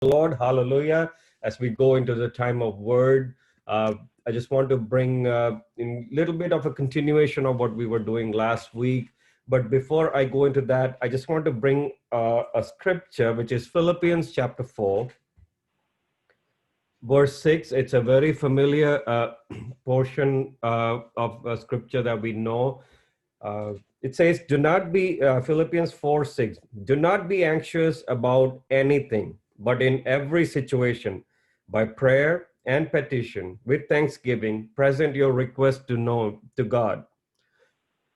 Lord. Hallelujah. As we go into the time of word, I just want to bring in a little bit of a continuation of what we were doing last week. But before I go into that, I just want to bring a scripture, which is Philippians chapter 4, verse 6. It's a very familiar portion of scripture that we know. It says, do not be, Philippians 4, 6, do not be anxious about anything, but in every situation, by prayer and petition, with thanksgiving, present your request to God.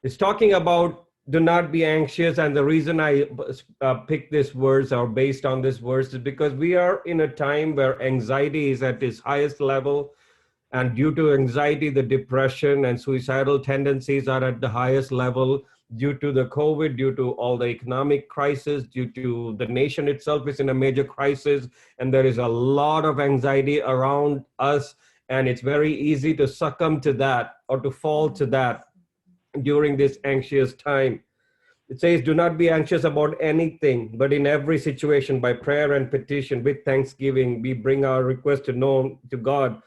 It's talking about do not be anxious. And the reason I picked this verse or based on this verse is because we are in a time where anxiety is at its highest level. And due to anxiety, the depression and suicidal tendencies are at the highest level due to the COVID, due to all the economic crisis, due to the nation itself is in a major crisis. And there is a lot of anxiety around us. And it's very easy to succumb to that or to fall to that during this anxious time. It says, do not be anxious about anything, but in every situation, by prayer and petition, with thanksgiving, we bring our request to God.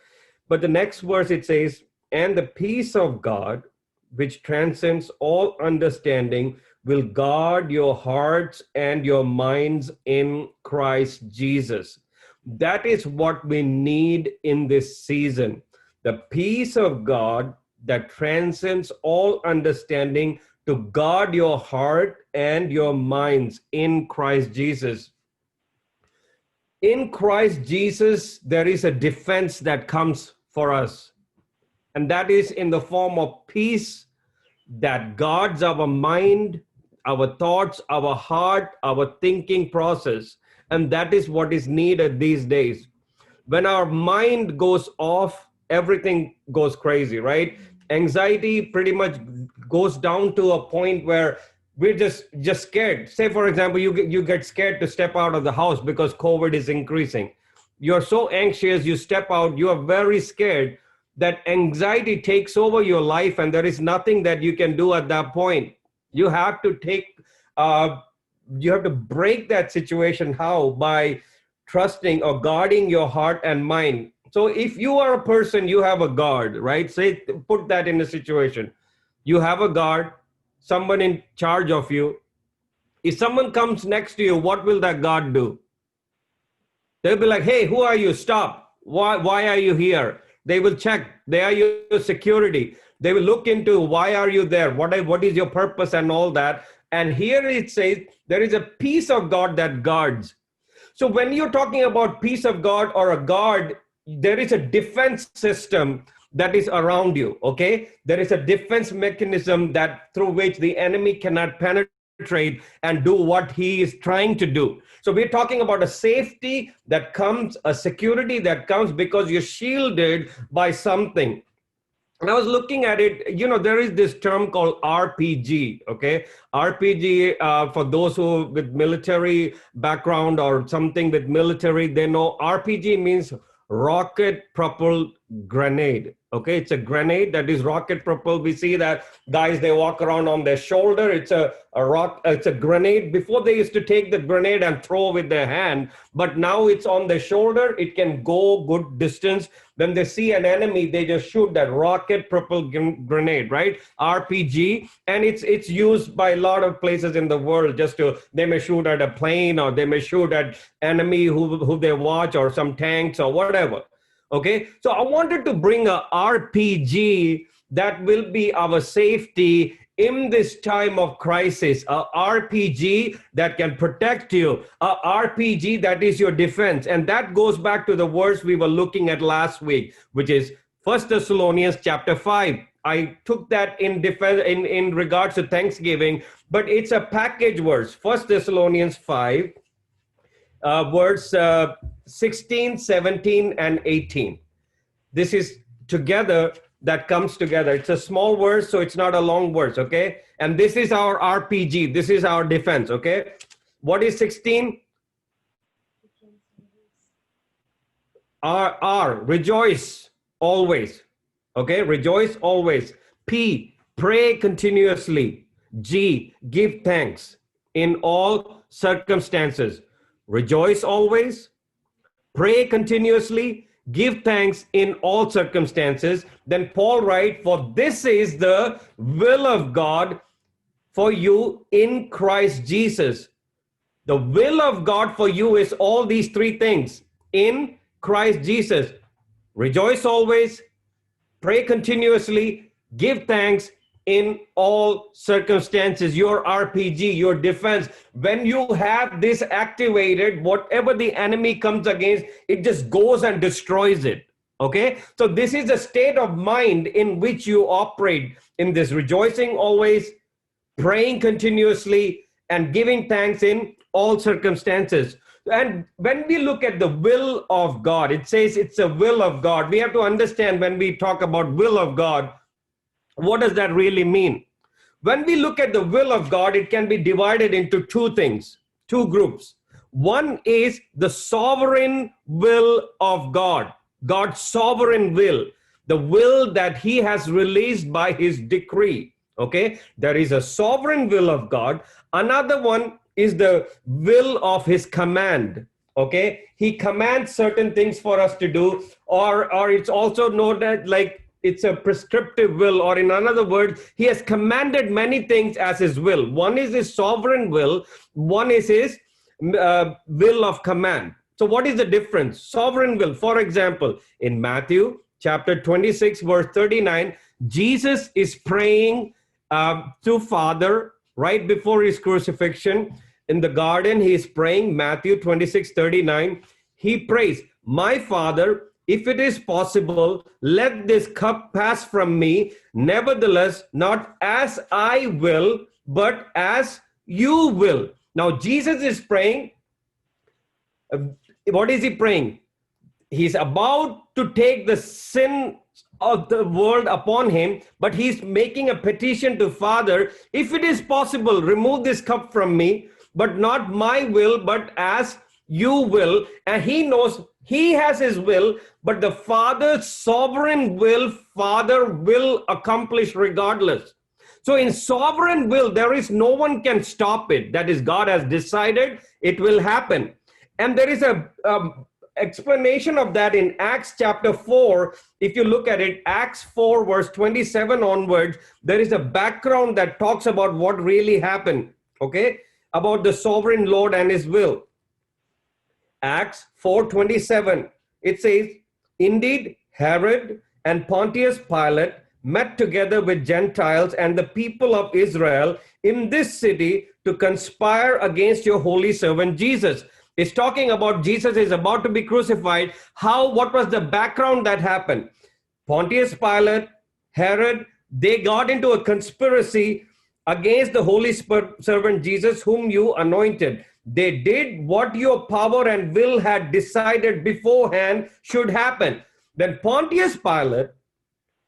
But the next verse, it says, and the peace of God, which transcends all understanding, will guard your hearts and your minds in Christ Jesus. That is what we need in this season. The peace of God that transcends all understanding to guard your heart and your minds in Christ Jesus. In Christ Jesus, there is a defense that comes for us. And that is in the form of peace that guards our mind, our thoughts, our heart, our thinking process. And that is what is needed these days. When our mind goes off, everything goes crazy, right? Anxiety pretty much goes down to a point where we're just scared. Say, for example, you get scared to step out of the house because COVID is increasing. You're so anxious, you step out, you are very scared. That anxiety takes over your life, and there is nothing that you can do at that point. You have to break that situation. How? By trusting or guarding your heart and mind. So if you are a person, you have a guard, right? Say, put that in a situation. You have a guard, someone in charge of you. If someone comes next to you, what will that guard do? They'll be like, hey, who are you? Stop. Why are you here? They will check. They are your security. They will look into why are you there? What is your purpose and all that. And here it says there is a peace of God that guards. So when you're talking about peace of God or a guard, there is a defense system that is around you, okay? There is a defense mechanism that through which the enemy cannot penetrate and do what he is trying to do. So we're talking about a safety that comes, a security that comes because you're shielded by something. And I was looking at it, there is this term called RPG, okay? RPG, for those who with military background or something with military, they know RPG means rocket propelled grenade. Okay, it's a grenade that is rocket propelled. We see that guys, they walk around on their shoulder. It's it's a grenade. Before they used to take the grenade and throw with their hand, but now it's on their shoulder. It can go good distance. When they see an enemy, they just shoot that rocket propelled grenade, right? RPG, and it's used by a lot of places in the world. They may shoot at a plane, or they may shoot at enemy who they watch, or some tanks or whatever. Okay, so I wanted to bring a RPG that will be our safety in this time of crisis, a RPG that can protect you, a RPG that is your defense. And that goes back to the verse we were looking at last week, which is 1 Thessalonians chapter 5. I took that in regards to Thanksgiving, but it's a package verse, 1 Thessalonians 5. Verse 16, 17, and 18. This is together, that comes together. It's a small verse, so it's not a long verse, okay? And this is our RPG. This is our defense, okay? What is 16? R, rejoice always, okay? Rejoice always. P, pray continuously. G, give thanks in all circumstances. Rejoice always, pray continuously, give thanks in all circumstances. Then Paul writes, for this is the will of God for you in Christ Jesus. The will of God for you is all these three things in Christ Jesus. Rejoice always, pray continuously, give thanks in all circumstances. Your RPG, your defense, when you have this activated, whatever the enemy comes against, it just goes and destroys it. Okay, so this is the state of mind in which you operate in this: rejoicing always, praying continuously, and giving thanks in all circumstances. And when we look at the will of God, it says it's a will of God. We have to understand, when we talk about will of God, what does that really mean? When we look at the will of God, it can be divided into two things, two groups. One is the sovereign will of God, God's sovereign will, the will that he has released by his decree. Okay, there is a sovereign will of God. Another one is the will of his command. Okay, he commands certain things for us to do, or it's also known as like it's a prescriptive will, or in another word, he has commanded many things as his will. One is his sovereign will, one is his will of command. So what is the difference? Sovereign will, for example, in Matthew chapter 26 verse 39, Jesus is praying to Father right before his crucifixion. In the garden, he is praying, Matthew 26:39. He prays, my Father, if it is possible, let this cup pass from me. Nevertheless, not as I will, but as you will. Now, Jesus is praying. What is he praying? He's about to take the sin of the world upon him, but he's making a petition to Father, if it is possible, remove this cup from me, but not my will, but as you will. And he knows he has his will, but the Father's sovereign will, Father will accomplish regardless. So in sovereign will, there is no one can stop it. That is, God has decided it will happen. And there is a explanation of that in Acts chapter 4. If you look at it, Acts 4 verse 27 onwards, there is a background that talks about what really happened, okay, about the sovereign Lord and his will. Acts 4:27, it says, indeed, Herod and Pontius Pilate met together with Gentiles and the people of Israel in this city to conspire against your holy servant Jesus. It's talking about Jesus is about to be crucified. What was the background that happened? Pontius Pilate, Herod, they got into a conspiracy against the holy servant Jesus, whom you anointed. They did what your power and will had decided beforehand should happen. Then Pontius Pilate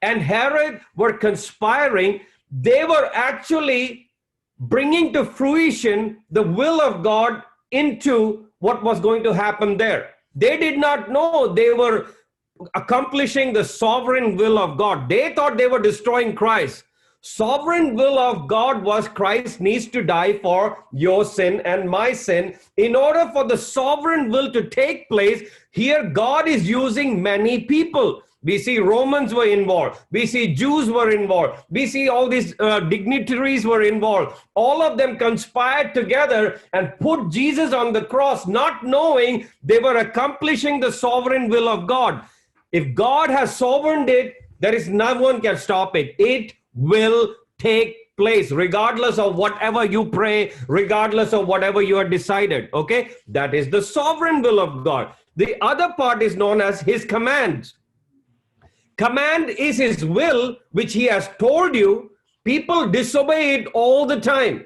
and Herod were conspiring. They were actually bringing to fruition the will of God into what was going to happen there. They did not know they were accomplishing the sovereign will of God. They thought they were destroying Christ. Sovereign will of God was Christ needs to die for your sin and my sin. In order for the sovereign will to take place, here God is using many people. We see Romans were involved. We see Jews were involved. We see all these dignitaries were involved. All of them conspired together and put Jesus on the cross, not knowing they were accomplishing the sovereign will of God. If God has sovereigned it, there is no one can stop it. It will take place regardless of whatever you pray, regardless of whatever you have decided. Okay, that is the sovereign will of God. The other part is known as his commands. Command is his will, which he has told you. People disobey it all the time,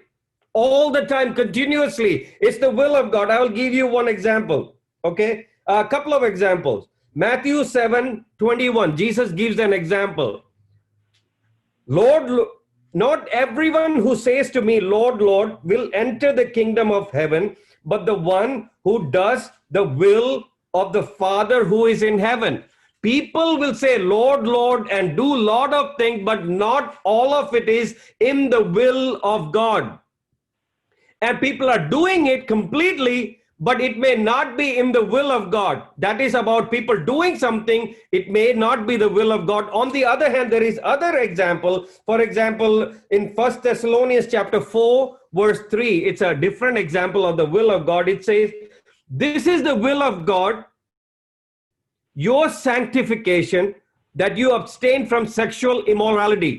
continuously. It's the will of God. I will give you one example. Okay, a couple of examples. Matthew 7:21, Jesus gives an example. Lord, not everyone who says to me, Lord, Lord, will enter the kingdom of heaven, but the one who does the will of the Father who is in heaven. People will say, Lord, Lord, and do a lot of things, but not all of it is in the will of God. And people are doing it completely, but it may not be in the will of God. That is about people doing something. It may not be the will of God. On the other hand, there is other example. For example, in 1 Thessalonians chapter 4, verse 3, it's a different example of the will of God. It says, this is the will of God, your sanctification, that you abstain from sexual immorality.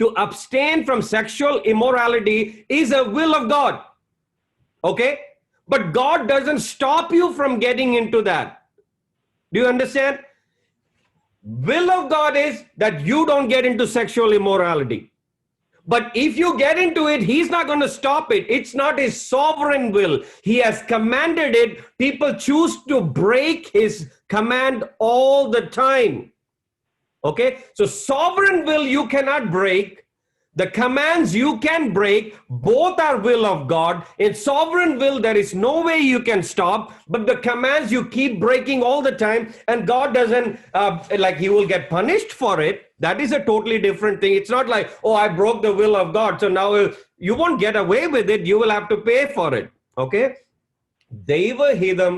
To abstain from sexual immorality is a will of God. Okay? But God doesn't stop you from getting into that. Do you understand? Will of God is that you don't get into sexual immorality. But if you get into it, he's not going to stop it. It's not his sovereign will. He has commanded it. People choose to break his command all the time. Okay? So sovereign will you cannot break. The commands you can break, both are will of God. In sovereign will, there is no way you can stop, but the commands you keep breaking all the time, and God doesn't, like he will get punished for it. That is a totally different thing. It's not like, oh, I broke the will of God, so now you won't get away with it. You will have to pay for it. Okay? Daivahitam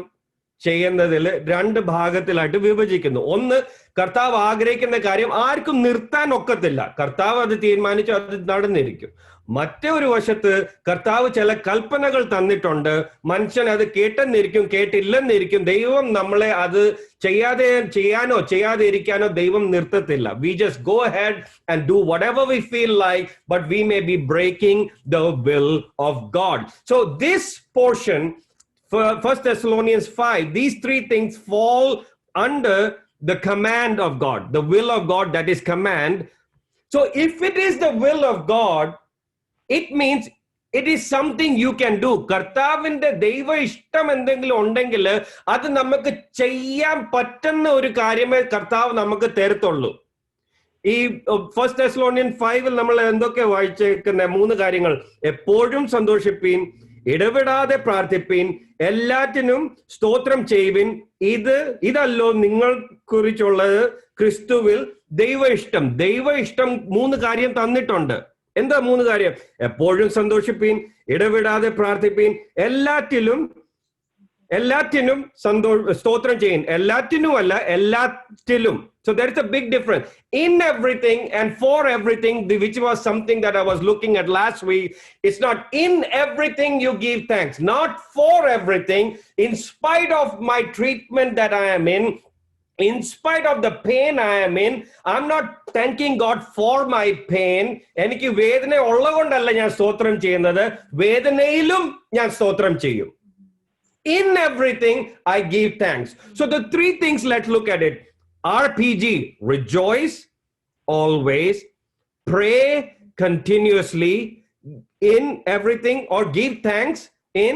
ചെയ്യുന്നതിൽ രണ്ട് ഭാഗത്തിലായിട്ട് വിഭജിക്കുന്നു. ഒന്ന്, കർത്താവ് ആഗ്രഹിക്കുന്ന കാര്യം ആർക്കും നിർത്താൻ ഒക്കത്തില്ല. കർത്താവ് അത് തീരുമാനിച്ചു, അത് നടന്നിരിക്കും. മറ്റേ ഒരു വശത്ത് കർത്താവ് ചില കൽപ്പനകൾ തന്നിട്ടുണ്ട്. മനുഷ്യൻ അത് കേട്ടെന്നിരിക്കും, കേട്ടില്ലെന്നിരിക്കും. ദൈവം നമ്മളെ അത് ചെയ്യാനോ ചെയ്യാതെ ഇരിക്കാനോ ദൈവം നിർത്തത്തില്ല. We just go ahead and do whatever we feel like, but we may be breaking the will of God. So this portion, for 1 Thessalonians 5, these three things fall under the command of God, the will of God, that is command. So if it is the will of God, it means it is something you can do. കർത്താവിന്റെ ദൈവ ഇഷ്ടം എന്തെങ്കിലും ഉണ്ടെങ്കിൽ അത് നമുക്ക് ചെയ്യാൻ പറ്റുന്ന ഒരു കാര്യമേ കർത്താവ് നമുക്ക് തരത്തുള്ളൂ. ഈ 1 Thessalonians 5 നമ്മൾ എന്തൊക്കെ വായിച്ചേക്കുന്ന 3 കാര്യങ്ങൾ: എപ്പോഴും സന്തോഷിപ്പീൻ, ഇടവിടാതെ പ്രാർത്ഥിപ്പീൻ, എല്ലാറ്റിനും സ്തോത്രം ചെയ്യുവിൻ, ഇതല്ലോ നിങ്ങൾ കുറിച്ചുള്ളത് ക്രിസ്തുവിൽ ദൈവ ഇഷ്ടം. ദൈവ ഇഷ്ടം 3 കാര്യം തന്നിട്ടുണ്ട്. എന്താ 3 കാര്യം? എപ്പോഴും സന്തോഷിപ്പീൻ, ഇടവിടാതെ പ്രാർത്ഥിപ്പീൻ, എല്ലാറ്റിനും സ്തോത്രം ചെയ്യും. എല്ലാറ്റിനും അല്ല, എല്ലാറ്റിലും. So there is a big difference. In everything and for everything, which was something that I was looking at last week. It's not in everything you give thanks, not for everything. In spite of my treatment that I am in spite of the pain I am in, I'm not thanking God for my pain. എനിക്ക് വേദന ഉള്ളതുകൊണ്ടല്ല ഞാൻ സ്തോത്രം ചെയ്യുന്നത്, വേദനയിലും ഞാൻ സ്തോത്രം ചെയ്യും. In everything, I give thanks. So the 3 things, let's look at it. RPG, rejoice always, pray continuously in everything, or give thanks in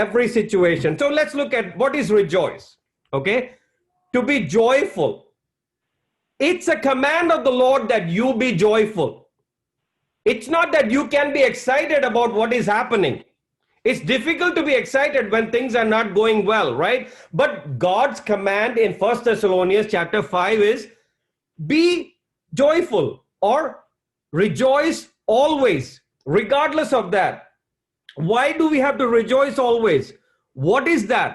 every situation. So let's look at what is rejoice. Okay? To be joyful. It's a command of the Lord that you be joyful. It's not that you can be excited about what is happening. It's difficult to be excited when things are not going well, right? But God's command in 1 Thessalonians chapter 5 is be joyful or rejoice always, regardless of that. Why do we have to rejoice always? What is that?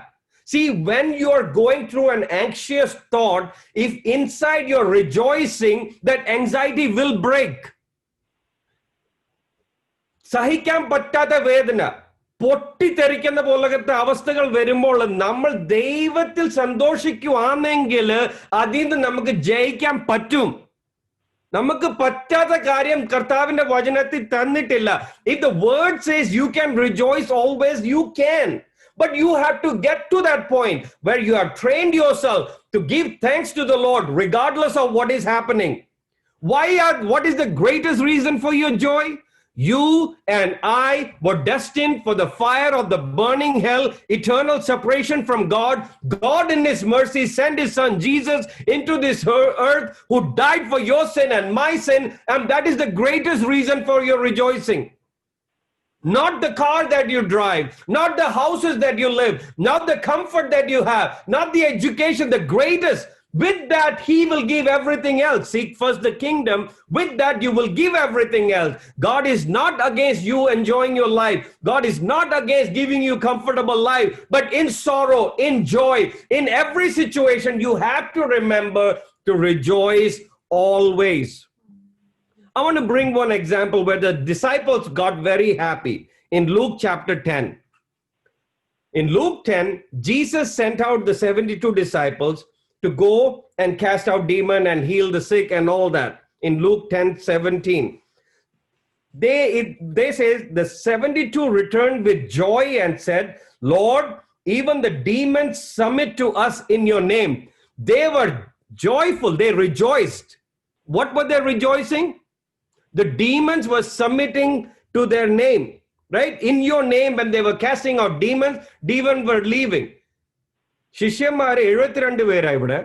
See, when you're going through an anxious thought, if inside you're rejoicing, that anxiety will break. Sahikkam pattata vedana. പൊട്ടിത്തെറിക്കുന്ന പോലത്തെ അവസ്ഥകൾ വരുമ്പോൾ നമ്മൾ ദൈവത്തിൽ സന്തോഷിക്കുവാണെങ്കിൽ അതിൽ നിന്ന് നമുക്ക് ജയിക്കാൻ പറ്റും. നമുക്ക് പറ്റാത്ത കാര്യം കർത്താവിന്റെ വചനത്തിൽ തന്നിട്ടില്ല. If the word says you can rejoice always, you can. But you have to get to that point where you have trained yourself to give thanks to the Lord regardless of what is happening. What is the greatest reason for your joy? You and I were destined for the fire of the burning hell, eternal separation from God. God in his mercy sent his son Jesus into this earth, who died for your sin and my sin, and that is the greatest reason for your rejoicing. Not the car that you drive, not the houses that you live, not the comfort that you have, not the education. The With that, he will give everything else. Seek first the kingdom. With that, you will give everything else. God is not against you enjoying your life. God is not against giving you comfortable life. But in sorrow, in joy, in every situation, you have to remember to rejoice always. I want to bring one example where the disciples got very happy in Luke chapter 10. In Luke 10, Jesus sent out the 72 disciples to go and cast out demon and heal the sick and all that. In Luke 10:17, they say the 72 returned with joy and said, Lord, even the demons submit to us in your name. They were joyful. They rejoiced. What were they rejoicing? The demons were submitting to their name, right? In your name, when they were casting out demons, demons were leaving. ശിഷ്യന്മാര് 72 പേരാ ഇവിടെ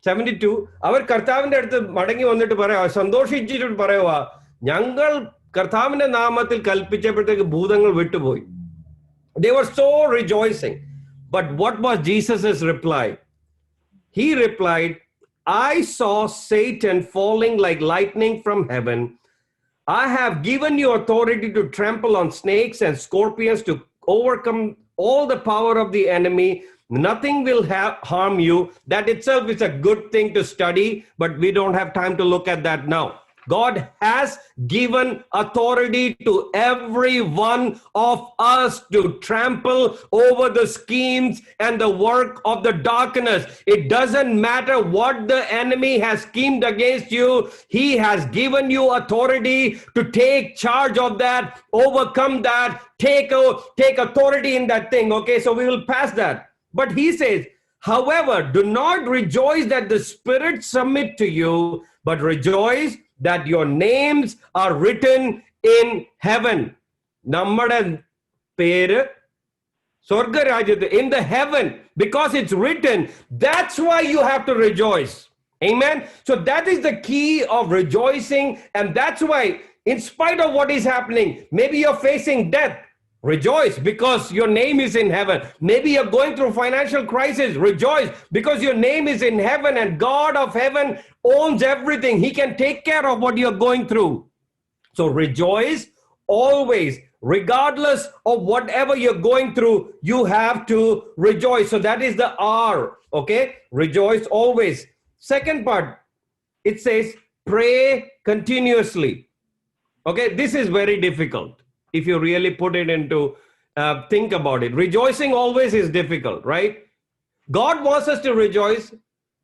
72 അവർ കർത്താവിന്റെ അടുത്ത് മടങ്ങി വന്നിട്ട് പറയാ സന്തോഷിച്ചിട്ട് പറയുക ഞങ്ങൾ കർത്താവിന്റെ നാമത്തിൽ കൽപ്പിച്ചപ്പോഴത്തേക്ക് ഭൂതങ്ങൾ വിട്ടുപോയി. They were so rejoicing. But what was Jesus's reply? He replied, I saw Satan falling like lightning from heaven. I have given you authority to trample on snakes and scorpions, to overcome all the power of the enemy. Nothing will harm you. That itself is a good thing to study, but we don't have time to look at that now. God has given authority to every one of us to trample over the schemes and the work of the darkness. It doesn't matter what the enemy has schemed against you. He has given you authority to take charge of that, overcome that, take authority in that thing. Okay, so we will pass that. But he says, however, do not rejoice that the spirits submit to you, but rejoice that your names are written in heaven. Nammada peru Swarga Rajyathu in the heaven, because it's written. That's why you have to rejoice. Amen. So that is the key of rejoicing, and that's why, in spite of what is happening, maybe you're facing death. Rejoice because your name is in heaven. Maybe you're going through financial crisis. Rejoice because your name is in heaven, and God of heaven owns everything. He can take care of what you're going through. So rejoice always, regardless of whatever you're going through. You have to rejoice. So that is the R. Okay, rejoice always. Second part, it says pray continuously. Okay, this is very difficult. If you really put it into, think about it. Rejoicing always is difficult, right? God wants us to rejoice,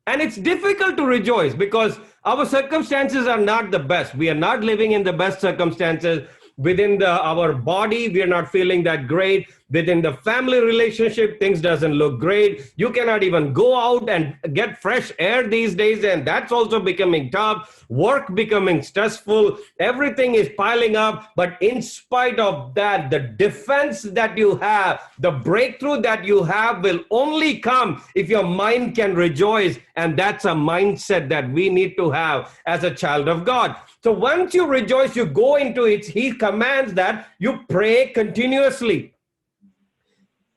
and it's difficult to rejoice because our circumstances are not the best. We are not living in the best circumstances. Within our body, we are not feeling that great. Within the family relationship, things doesn't look great. You cannot even go out and get fresh air these days, and that's also becoming tough. Work becoming stressful. Everything is piling up. But in spite of that, the defense that you have, the breakthrough that you have will only come if your mind can rejoice. And that's a mindset that we need to have as a child of God. So once you rejoice, you go into it. He commands that you pray continuously.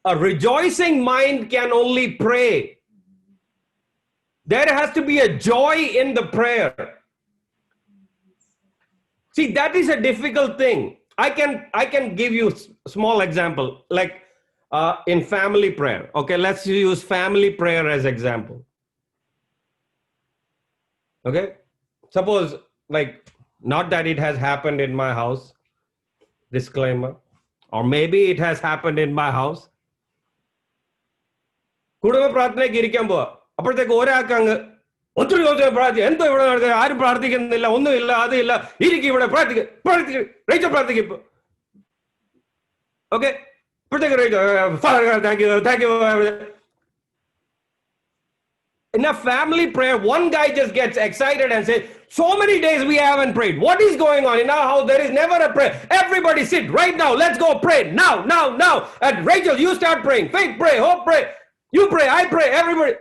A rejoicing mind can only pray. There has to be a joy in the prayer. See, that is a difficult thing. I can give you a small example, like in family prayer. Okay, let's use family prayer as example. Okay, suppose, like, not that it has happened in my house, disclaimer, or maybe it has happened in my house. കുടുംബ പ്രാർത്ഥനയ്ക്ക് ഇരിക്കാൻ പോവാ, അപ്പോഴത്തേക്ക് ഒരാൾക്ക് അങ്ങ് ഒത്തിരി ദിവസം പ്രാർത്ഥിക്കുക, എന്തോ ഇവിടെ നടക്കുക, ആരും പ്രാർത്ഥിക്കുന്നില്ല, ഒന്നുമില്ല, അതില്ല, ഇരിക്കും ഇവിടെ പ്രാർത്ഥിക്കും ഇപ്പൊ. ഓക്കെ, ഇപ്പോഴത്തേക്ക് thank you. In a family prayer, one guy just gets excited and says, so many days we haven't prayed. What is going on? In our house, there is never a prayer. Everybody sit right now. Let's go pray. Now. And Rachel, you start praying. Faith, pray. Hope, pray. You pray. I pray. Everybody.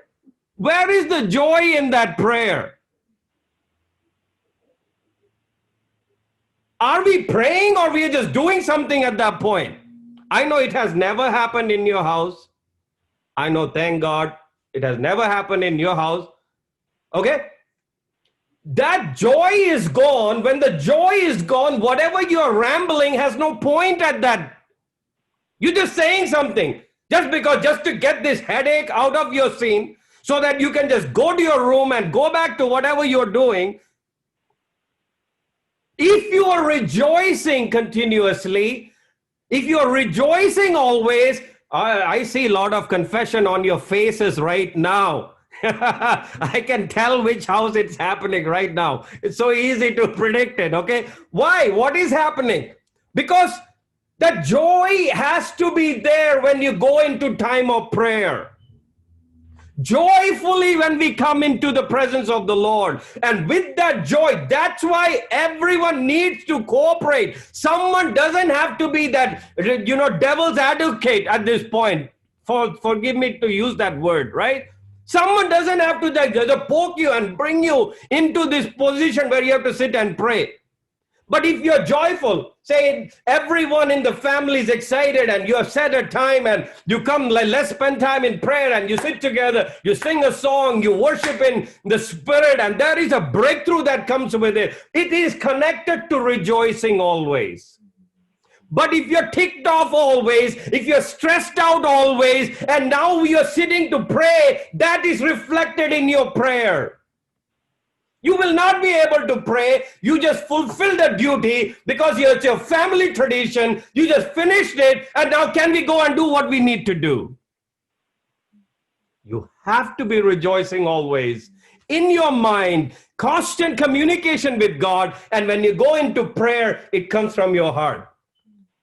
Where is the joy in that prayer? Are we praying, or we are just doing something at that point? I know it has never happened in your house. I know, thank God, it has never happened in your house. Okay? That joy is gone. When the joy is gone, whatever you're rambling has no point at that. You're just saying something just to get this headache out of your scene so that you can just go to your room and go back to whatever you're doing. If you are rejoicing continuously, if you are rejoicing always, I see a lot of confession on your faces right now. I can tell which house it's happening right now. It's so easy to predict it, okay? Why? What is happening? Because the joy has to be there when you go into time of prayer. Joyfully when we come into the presence of the Lord. And with that joy, that's why everyone needs to cooperate. Someone doesn't have to be that, devil's advocate at this point. Forgive me to use that word, right? Someone doesn't have to poke you and bring you into this position where you have to sit and pray. But if you're joyful, say everyone in the family is excited and you have set a time and you come, let's spend time in prayer and you sit together, you sing a song, you worship in the Spirit, and there is a breakthrough that comes with it. It is connected to rejoicing always. But if you're ticked off always, if you're stressed out always, and now you're sitting to pray, that is reflected in your prayer. You will not be able to pray. You just fulfilled the duty because it's your family tradition. You just finished it, and now can we go and do what we need to do? You have to be rejoicing always. In your mind, constant communication with God, and when you go into prayer, it comes from your heart.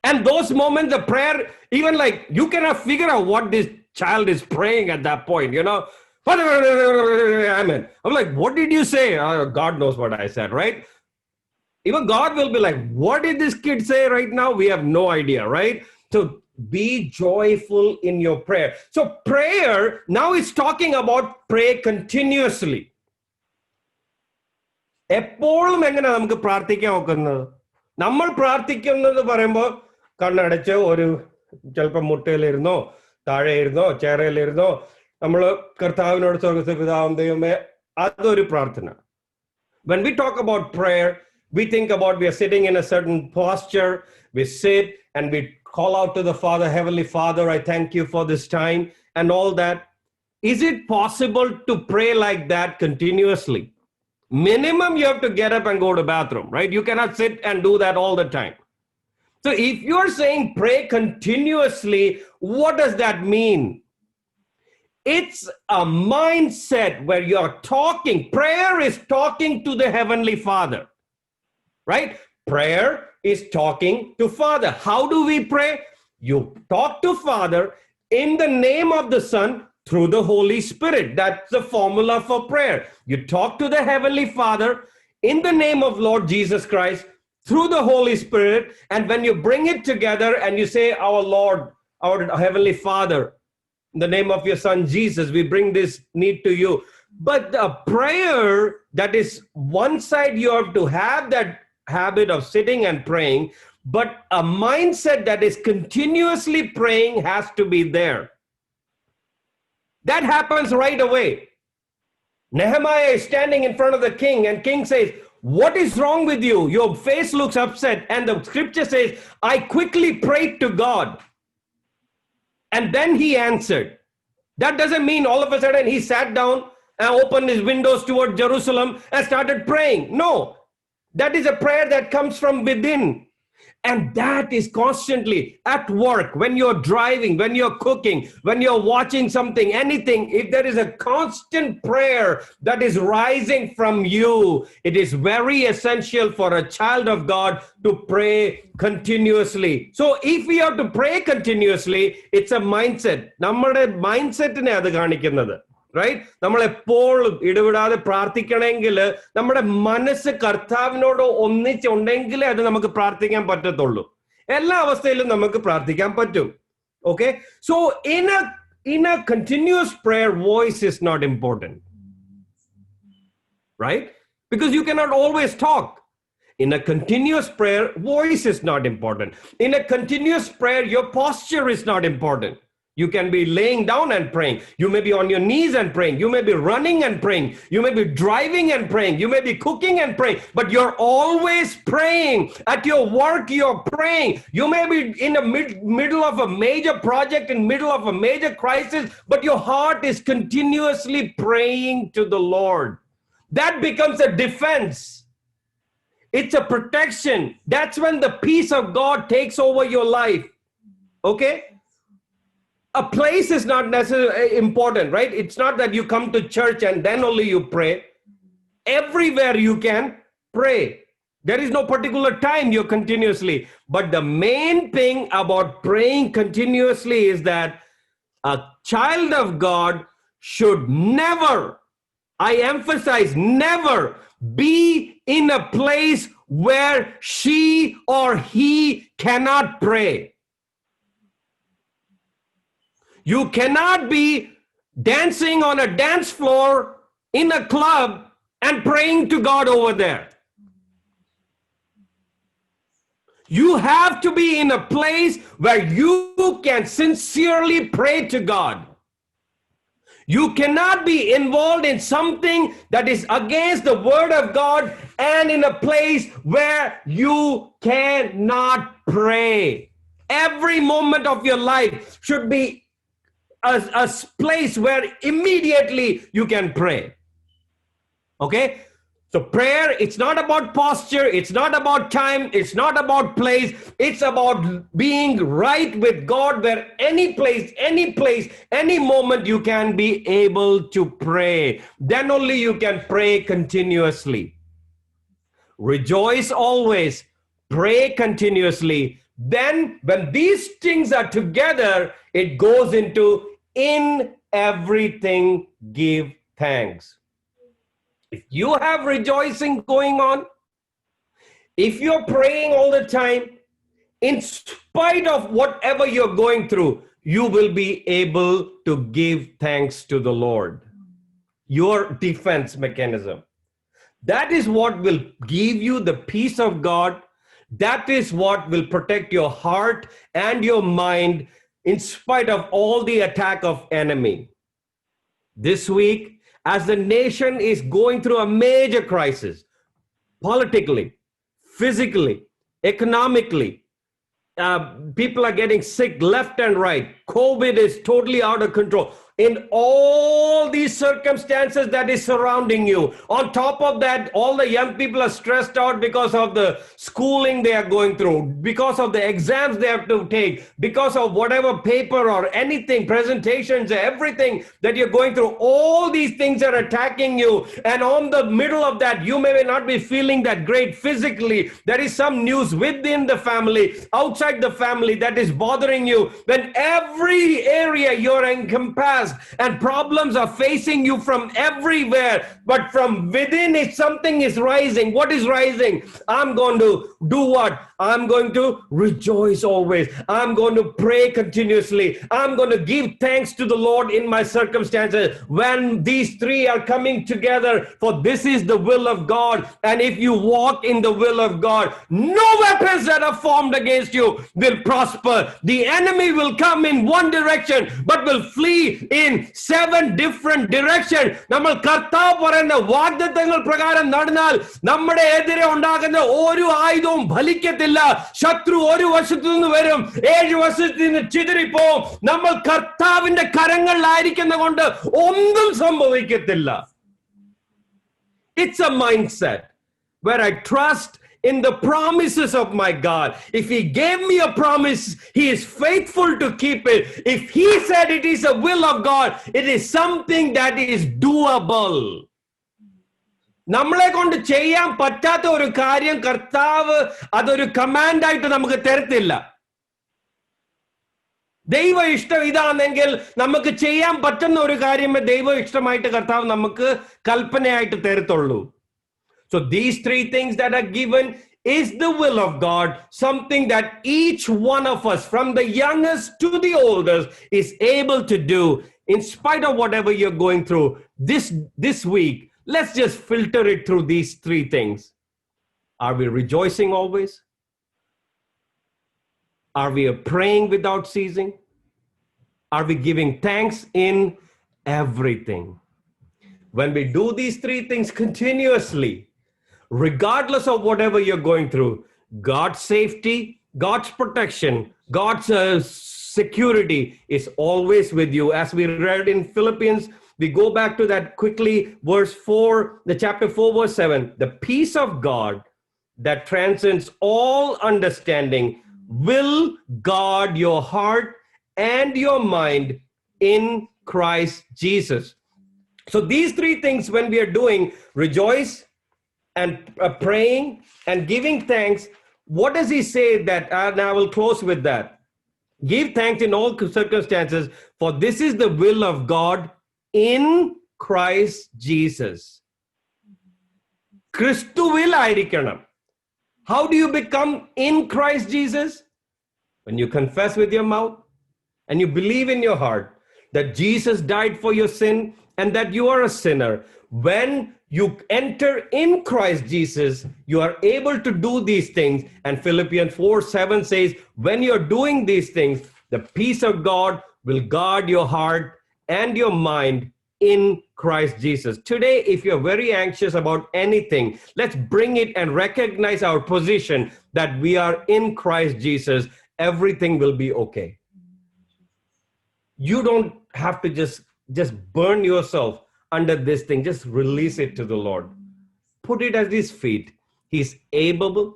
And those moments of prayer, even like you cannot figure out what this child is praying at that point, Amen. I'm like, what did you say? God knows what I said, right? Even God will be like, what did this kid say right now? We have no idea, right? So be joyful in your prayer. So prayer now is talking about pray continuously. എപ്പോഴും എങ്ങനെ നമുക്ക് പ്രാർത്ഥിക്കാൻ നോക്കുന്നത്? നമ്മൾ പ്രാർത്ഥിക്കുന്നത് പറയുമ്പോൾ കണ്ണടച്ച് ചിലപ്പോൾ മുട്ടയിലിരുന്നോ താഴെ ഇരുന്നോ ചേറയിലിരുന്നോ നമ്മൾ കർത്താവിനോട് സ്വർഗ്ഗസ്ഥ പിതാവേ ദൈവമേ, അതൊരു പ്രാർത്ഥന. When we talk about prayer, we think about we are sitting in a certain posture, we sit and we call out to the Father, Heavenly Father, I thank you for this time and all that. Is it possible to pray like that continuously? Minimum, you have to get up and go to the bathroom, right? You cannot sit and do that all the time. So if you're saying pray continuously, what does that mean? It's a mindset where you're talking. Prayer is talking to the Heavenly Father, right? Prayer is talking to Father. How do we pray? You talk to Father in the name of the Son through the Holy Spirit. That's the formula for prayer. You talk to the Heavenly Father in the name of Lord Jesus Christ through the Holy Spirit. And when you bring it together and you say, our Lord, our Heavenly Father, in the name of your Son Jesus, we bring this need to you. But a prayer that is one side, you have to have that habit of sitting and praying, but a mindset that is continuously praying has to be there. That happens right away. Nehemiah is standing in front of the king, and king says, what is wrong with you? Your face looks upset. And the scripture says, I quickly prayed to God. And then he answered. That doesn't mean all of a sudden he sat down and opened his windows toward Jerusalem and started praying. No, that is a prayer that comes from within. And that is constantly at work, when you're driving, when you're cooking, when you're watching something, anything. If there is a constant prayer that is rising from you, it is very essential for a child of God to pray continuously. So if we have to pray continuously, it's a mindset. Nammade mindset ne adu kanikkunnathu. Right? നമ്മൾ എപ്പോഴും ഇടവിടാതെ പ്രാർത്ഥിക്കണമെങ്കിൽ നമ്മുടെ മനസ്സ് കർത്താവിനോട് ഒന്നിച്ചുണ്ടെങ്കിലേ അത് നമുക്ക് പ്രാർത്ഥിക്കാൻ പറ്റത്തുള്ളൂ. എല്ലാ അവസ്ഥയിലും നമുക്ക് പ്രാർത്ഥിക്കാൻ പറ്റും. Okay? So in a continuous prayer, voice is not important. Right? Because you cannot always talk. In a continuous prayer, voice is not important. In a continuous prayer, your posture is not important. You can be laying down and praying. You may be on your knees and praying. You may be running and praying. You may be driving and praying. You may be cooking and praying, but you're always praying. At your work, you're praying. You may be in the middle of a major project, in middle of a major crisis, but your heart is continuously praying to the Lord. That becomes a defense. It's a protection. That's when the peace of God takes over your life. Okay? A place is not necessarily important, right? It's not that you come to church and then only you pray. Everywhere you can pray. There is no particular time you're continuously. But the main thing about praying continuously is that a child of God should never, I emphasize, never be in a place where she or he cannot pray. You cannot be dancing on a dance floor in a club and praying to God over there. You have to be in a place where you can sincerely pray to God. You cannot be involved in something that is against the word of God and in a place where you cannot pray. Every moment of your life should be a place where immediately you can pray. Okay? So prayer, it's not about posture, it's not about time, it's not about place, it's about being right with God where any place, any moment you can be able to pray. Then only you can pray continuously. Rejoice always, pray continuously. Then when these things are together, it goes into in everything give thanks. If you have rejoicing going on, if you're praying all the time, in spite of whatever you're going through, you will be able to give thanks to the Lord. Your defense mechanism. That is what will give you the peace of God. That is what will protect your heart and your mind in spite of all the attack of enemy. This week, as the nation is going through a major crisis, politically, physically, economically, people are getting sick left and right. COVID is totally out of control. In all these circumstances that is surrounding you, on top of that, all the young people are stressed out because of the schooling they are going through, because of the exams they have to take, because of whatever paper or anything, presentations, everything that you're going through. All these things are attacking you. And on the middle of that, you may not be feeling that great physically. There is some news within the family, outside the family that is bothering you. When every area you're encompassed, and problems are facing you from everywhere, but from within, if something is rising, what is rising? I'm going to do what? I'm going to rejoice always. I'm going to pray continuously. I'm going to give thanks to the Lord in my circumstances. When these three are coming together, for this is the will of God. And if you walk in the will of God, no weapons that are formed against you will prosper. The enemy will come in one direction, but will flee in 7 different directions. നമ്മൾ കർത്താവ് പറയുന്ന വാഗ്ദത്തങ്ങൾ പ്രകാരം നടന്നാൽ നമ്മുടെ എതിരെ ഉണ്ടാകുന്ന ഒരു ആയുധവും ഫലിക്കത്തില്ല. ശത്രു ഒരു വശത്തു നിന്ന് വരും, 7 വശത്തു നിന്ന് ചിതറിപ്പോവും. നമ്മൾ കർത്താവിന്റെ കരങ്ങളിലായിരിക്കുന്ന കൊണ്ട് ഒന്നും സംഭവിക്കത്തില്ല. It's a mindset where I trust in the promises of my God. If he gave me a promise, he is faithful to keep it. If he said it is a will of God, it is something that is doable. നമ്മളെ കൊണ്ട് ചെയ്യാൻ പറ്റാത്ത ഒരു കാര്യം കർത്താവ് അതൊരു command ആയിട്ട് നമുക്ക് തരത്തില്ല. ദൈവ ഇഷ്ടം ഇതാണെങ്കിൽ നമുക്ക് ചെയ്യാൻ പറ്റുന്ന ഒരു കാര്യമേ ദൈവ ഇഷ്ടമായിട്ട് കർത്താവ് നമുക്ക് കൽപ്പനയായിട്ട് തരത്തുള്ളൂ. So these 3 things that are given is the will of God, something that each one of us, from the youngest to the oldest, is able to do in spite of whatever you're going through. This week, let's just filter it through these 3 things. Are we rejoicing always? Are we praying without ceasing? Are we giving thanks in everything? When we do these three things continuously, regardless of whatever you're going through, God's safety, God's protection, God's security is always with you. As we read in Philippians, we go back to that quickly, verse 4, the chapter 4, verse 7. The peace of God that transcends all understanding will guard your heart and your mind in Christ Jesus. So these three things, when we are doing, rejoice and praying and giving thanks, what does he say that, and I will close with that. Give thanks in all circumstances, for this is the will of God in Christ Jesus. Christuvil aayirikkanam. How do you become in Christ Jesus? When you confess with your mouth and you believe in your heart that Jesus died for your sin and that you are a sinner. When you enter in Christ Jesus, you are able to do these things. And Philippians 4:7 says, when you're doing these things, the peace of God will guard your heart and your mind in Christ Jesus. Today, if you're very anxious about anything, let's bring it and recognize our position that we are in Christ Jesus. Everything will be okay. You don't have to just burn yourself under this thing. Just release it to the Lord. Put it at his feet. He's able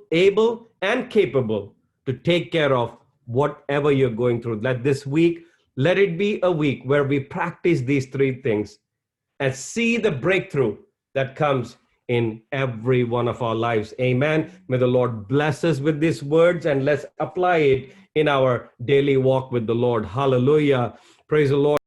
and capable to take care of whatever you're going through. Let this week, let it be a week where we practice these three things and see the breakthrough that comes in every one of our lives. Amen. May the Lord bless us with these words, and let's apply it in our daily walk with the Lord. Hallelujah. Praise the Lord.